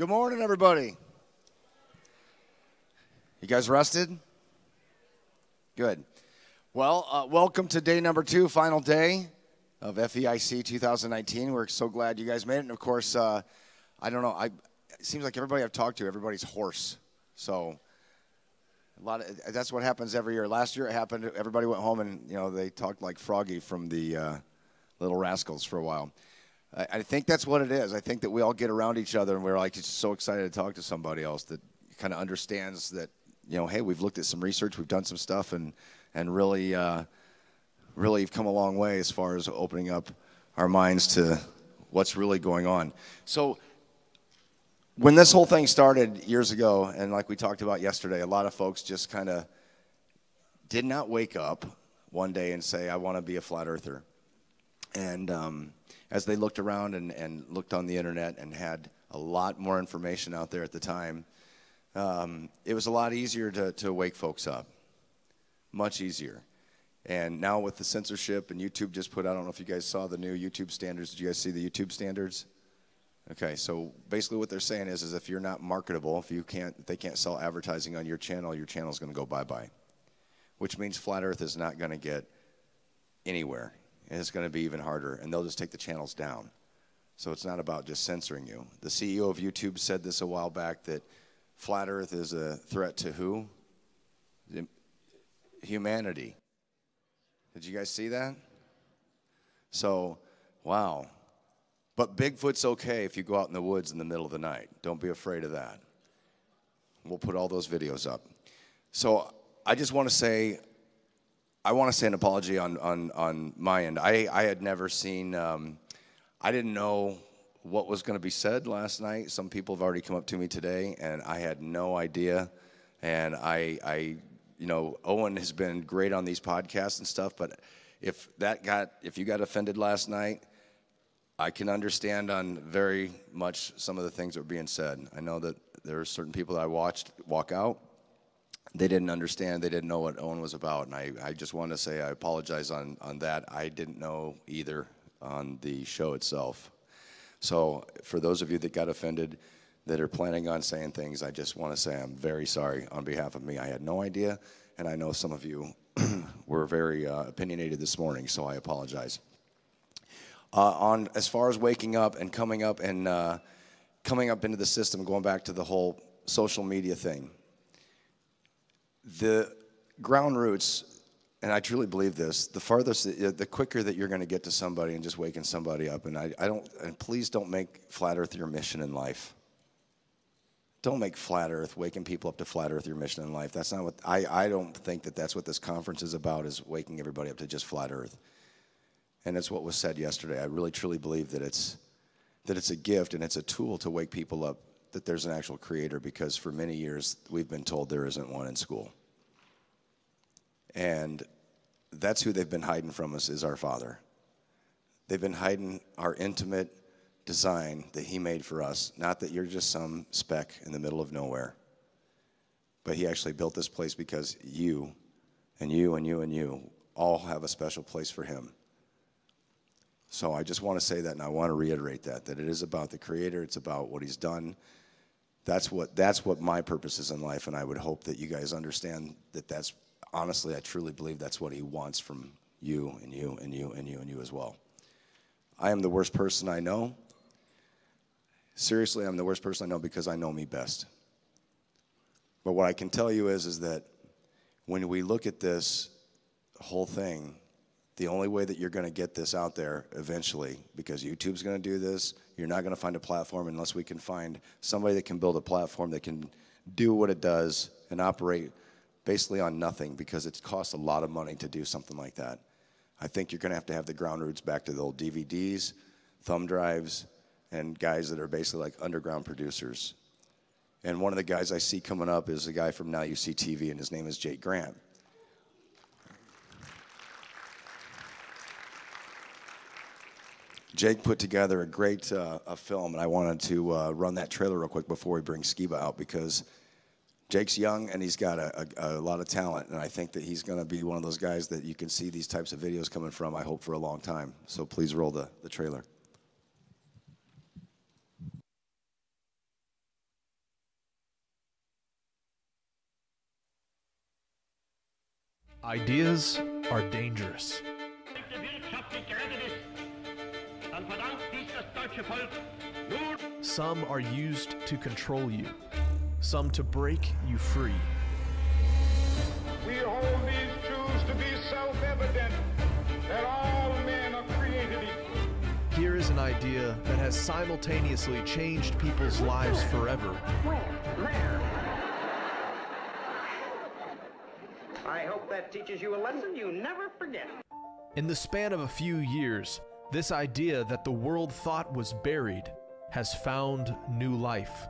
Good morning, everybody. You guys rested? Good. Well, welcome to day number 2, final day of FEIC 2019. We're so glad you guys made it. And, of course, I don't know, it seems like everybody I've talked to, everybody's hoarse. So that's what happens every year. Last year it happened, everybody went home and, they talked like Froggy from the Little Rascals for a while. I think that's what it is. I think that we all get around each other and we're like just so excited to talk to somebody else that kind of understands that, hey, we've looked at some research, we've done some stuff, and really have come a long way as far as opening up our minds to what's really going on. So when this whole thing started years ago, and like we talked about yesterday, a lot of folks just kind of did not wake up one day and say, I want to be a flat earther. And as they looked around and looked on the internet and had a lot more information out there at the time, it was a lot easier to wake folks up, much easier. And now with the censorship and YouTube just put out, I don't know if you guys saw the new YouTube standards. Did you guys see the YouTube standards? Okay, so basically what they're saying is if you're not marketable, if they can't sell advertising on your channel's going to go bye-bye, which means Flat Earth is not going to get anywhere. And it's going to be even harder, and they'll just take the channels down. So it's not about just censoring you. The CEO of YouTube said this a while back, that Flat Earth is a threat to who? Humanity. Did you guys see that? So, wow. But Bigfoot's okay if you go out in the woods in the middle of the night. Don't be afraid of that. We'll put all those videos up. So I just want to say, an apology on my end. I had never seen, I didn't know what was going to be said last night. Some people have already come up to me today, and I had no idea. And Owen has been great on these podcasts and stuff, but if you got offended last night, I can understand on very much some of the things that were being said. I know that there are certain people that I watched walk out. They didn't understand. They didn't know what Owen was about. And I just want to say I apologize on that. I didn't know either on the show itself. So for those of you that got offended, that are planning on saying things, I just want to say I'm very sorry on behalf of me. I had no idea, and I know some of you were very opinionated this morning, so I apologize. As far as waking up and coming up into the system, going back to the whole social media thing, the ground roots, and I truly believe this, the quicker that you're going to get to somebody and just waking somebody up, and please don't make Flat Earth your mission in life. Don't make Flat Earth, waking people up to Flat Earth your mission in life. That's not what, I don't think that that's what this conference is about, is waking everybody up to just Flat Earth. And it's what was said yesterday. I really, truly believe that it's a gift and it's a tool to wake people up that there's an actual creator, because for many years we've been told there isn't one in school. And that's who they've been hiding from us, is our Father. They've been hiding our intimate design that He made for us. Not that you're just some speck in the middle of nowhere, but He actually built this place because you and you and you and you all have a special place for Him. So I just want to say that, and I want to reiterate that it is about the Creator. It's about what He's done. That's what my purpose is in life, and I would hope that you guys understand that that's, honestly, I truly believe that's what He wants from you and you and you and you and you as well. I am the worst person I know. Seriously, I'm the worst person I know because I know me best. But what I can tell you is that when we look at this whole thing, the only way that you're going to get this out there eventually, because YouTube's going to do this, you're not going to find a platform unless we can find somebody that can build a platform that can do what it does and operate basically on nothing, because it costs a lot of money to do something like that. I think you're going to have the ground roots back to the old DVDs, thumb drives, and guys that are basically like underground producers. And one of the guys I see coming up is a guy from Now You See TV, and his name is Jake Grant. Jake put together a great film, and I wanted to run that trailer real quick before we bring Skiba out, because Jake's young and he's got a lot of talent, and I think that he's going to be one of those guys that you can see these types of videos coming from, I hope, for a long time. So please roll the trailer. Ideas are dangerous. Some are used to control you, some to break you free. We hold these truths to be self-evident, that all men are created equal. Here is an idea that has simultaneously changed people's lives forever. Where? I hope that teaches you a lesson you never forget. In the span of a few years, this idea that the world thought was buried has found new life.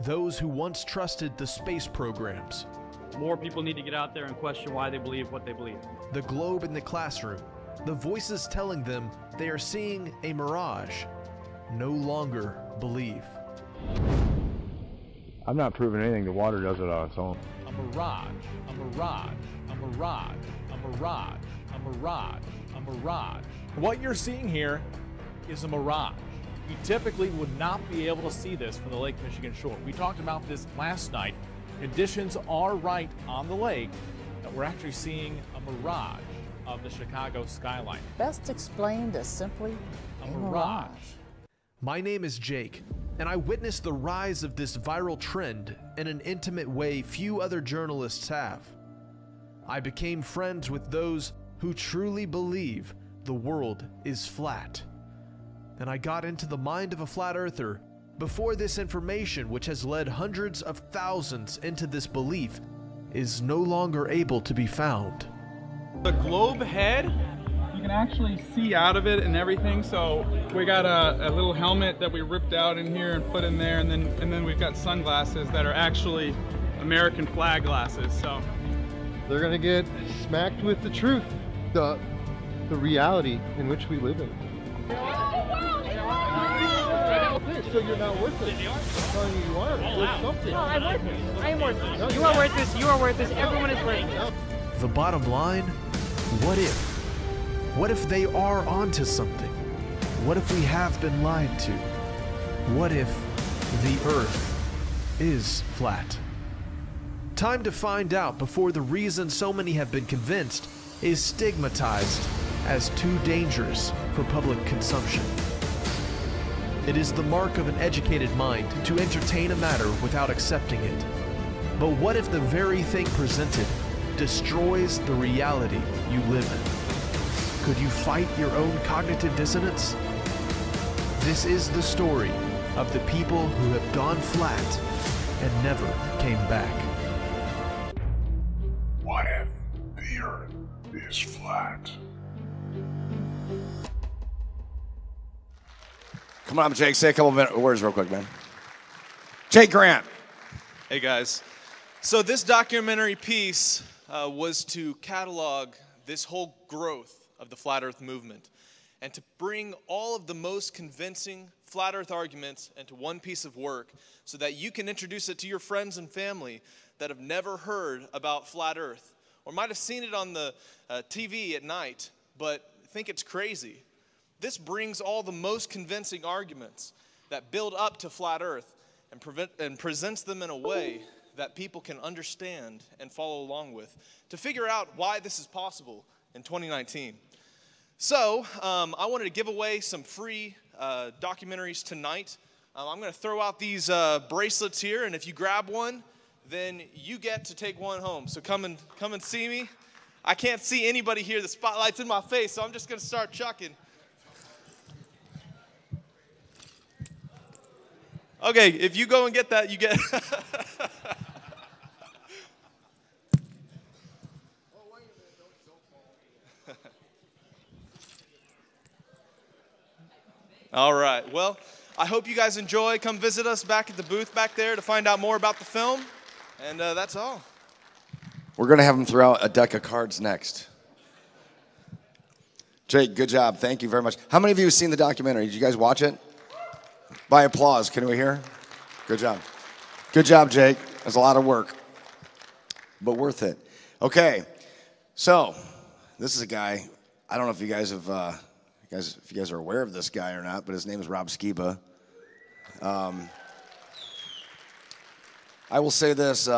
Those who once trusted the space programs, more people need to get out there and question why they believe what they believe. the globe in the classroom, the voices telling them they are seeing a mirage, no longer believe. I'm not proving anything. The water does it on its own. A mirage, a mirage, a mirage, a mirage, a mirage, a mirage. What you're seeing here is a mirage. You typically would not be able to see this from the Lake Michigan shore. We talked about this last night. Conditions are right on the lake that we're actually seeing a mirage of the Chicago skyline. Best explained as simply A mirage. My name is Jake, and I witnessed the rise of this viral trend in an intimate way few other journalists have. I became friends with those who truly believe the world is flat. And I got into the mind of a flat earther before this information, which has led hundreds of thousands into this belief, is no longer able to be found. The globe head, you can actually see out of it and everything. So we got a little helmet that we ripped out in here and put in there, and then we've got sunglasses that are actually American flag glasses. So they're gonna get smacked with the truth, the reality in which we live in. Okay, so you're not worth it. I'm telling you, you are worth something. No, I'm worth this. I am worth this. No, you are worth this. You are worth this. Everyone is worth this. The bottom line, what if? What if they are onto something? What if we have been lied to? What if the Earth is flat? Time to find out before the reason so many have been convinced is stigmatized as too dangerous for public consumption. It is the mark of an educated mind to entertain a matter without accepting it. But what if the very thing presented destroys the reality you live in? Could you fight your own cognitive dissonance? This is the story of the people who have gone flat and never came back. What if the Earth is flat? Come on, Jake, say a couple words real quick, man. Jake Grant. Hey, guys. So this documentary piece was to catalog this whole growth of the flat earth movement and to bring all of the most convincing flat earth arguments into one piece of work so that you can introduce it to your friends and family that have never heard about flat earth or might have seen it on the TV at night but think it's crazy. This brings all the most convincing arguments that build up to flat earth and presents them in a way that people can understand and follow along with to figure out why this is possible in 2019. So I wanted to give away some free documentaries tonight. I'm going to throw out these bracelets here, and if you grab one, then you get to take one home. So come and see me. I can't see anybody here. The spotlight's in my face, so I'm just going to start chucking. Okay, if you go and get that, you get... All right, well, I hope you guys enjoy. Come visit us back at the booth back there to find out more about the film, and that's all. We're going to have him throw out a deck of cards next. Jake, good job. Thank you very much. How many of you have seen the documentary? Did you guys watch it? By applause, can we hear? Good job. Good job, Jake. That's a lot of work, but worth it. Okay, so this is a guy. I don't know if you guys have, if you guys are aware of this guy or not, but his name is Skiba. I will say this,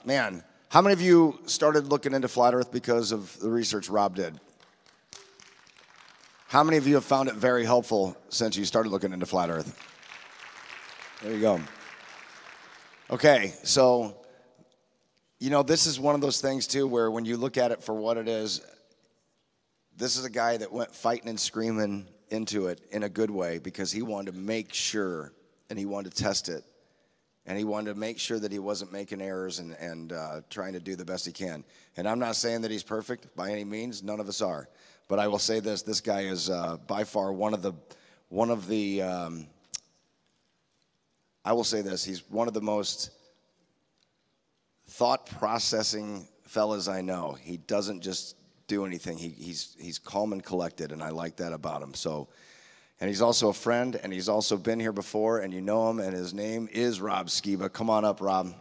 man, how many of you started looking into flat earth because of the research Rob did? How many of you have found it very helpful since you started looking into flat earth? There you go. Okay, so, you know, this is one of those things, too, where when you look at it for what it is, this is a guy that went fighting and screaming into it in a good way because he wanted to make sure, and he wanted to test it, and he wanted to make sure that he wasn't making errors and trying to do the best he can. And I'm not saying that he's perfect by any means. None of us are. But I will say this. This guy is by far one of the I will say this. He's one of the most thought-processing fellas I know. He doesn't just do anything. He's calm and collected, and I like that about him. So, and he's also a friend, and he's also been here before, and you know him, and his name is Rob Skiba. Come on up, Rob.